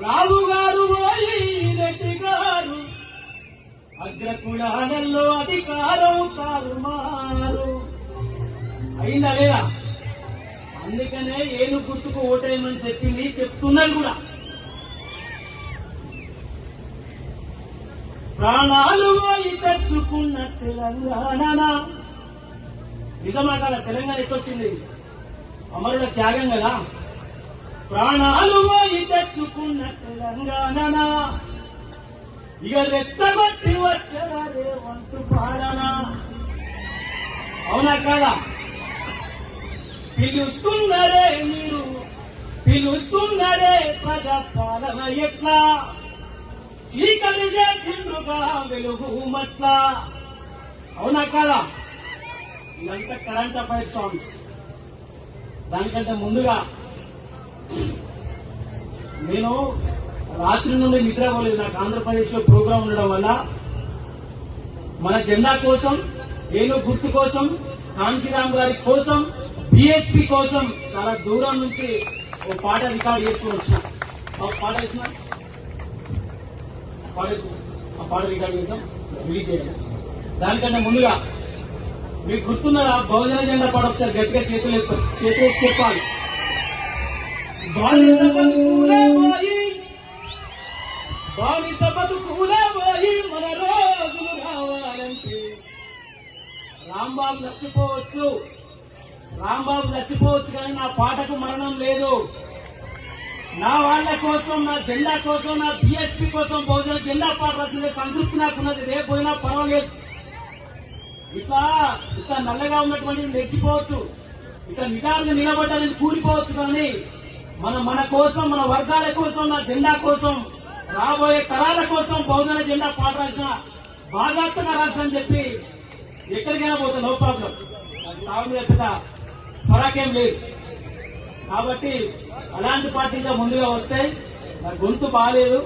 రావు గారు పోయి రెడ్డి గారు అగ్రకులాలలో అధికారం తారుమారు అయిందా లేదా? అందుకనే ఏను గుర్తుకు ఓటేయమని చెప్పింది, చెప్తున్నది కూడా. ప్రాణాలు పోయి తెచ్చుకున్న తెలంగాణ నిజమా కదా? తెలంగాణ ఎట్టొచ్చింది? అమరుల త్యాగం కదా. ప్రాణాలు పోయి తెచ్చుకున్న తెలంగాణ ఇక రెచ్చగొట్టి వచ్చరా రేవంతు పాలన. అవునా కాదా? పిలుస్తున్నారే మీరు, పిలుస్తున్నారే ప్రజా పాలన ఎట్లా చీకటి చేసిండ్రుగా వెలుగు మట్లా. అవునా కాదా? ఇదంతా కరెంట్ అఫైర్ సాంగ్స్. దానికంటే ముందుగా నేను రాత్రి నుండి నిద్రపోలేదు. నాకు ఆంధ్రప్రదేశ్ లో ప్రోగ్రాం ఉండడం వల్ల మన జెండా కోసం, ఏను గుర్తు కోసం, కాంశీరామ్ గారి కోసం, బీఎస్పీ కోసం చాలా దూరం నుంచి ఓ పాట రికార్డ్ చేసుకుని వచ్చిన. పాట వేసిన ఆ పాట రికార్డ్ చేద్దాం, రిలీజ్ చేయాలి. దానికంటే ముందుగా మీకు గుర్తున్నదా? బహుజన జెండా పాట ఒకసారి గట్టిగా చేతులు చెప్పాలి. బానిస బతుకులే పోయి మన రోజులు రావాలంటే రాంబాబు చచ్చిపోవచ్చు, రాంబాబు చచ్చిపోవచ్చు, కానీ నా పాటకు మరణం లేదు. నా వాళ్ళ కోసం, నా జెండా కోసం, నా బీఎస్పీ కోసం బహుజన జెండా పాట రాసిన సంతృప్తి నాకున్నది. రేపు పోయినా పర్వాలేదు. ఇట్లా నల్లగా ఉన్నటువంటి నెచ్చిపోవచ్చు, ఇట్లా నిటారుగా నిలబడ్డాలని కూలిపోవచ్చు, కానీ మన కోసం, మన వర్గాల కోసం, నా జెండా కోసం, రాబోయే తరాల కోసం బహుజన జెండా పాట రాసిన బాధాత్మక రాష్ట్రం చెప్పి ఎక్కడికైనా పోతే నో ప్రాబ్లం. సాగు మీద పెద్ద ఫరాకేం లేదు. కాబట్టి అలాంటి పార్టీ ఇంకా ముందుగా వస్తాయి. నా గొంతు బాగాలేదు.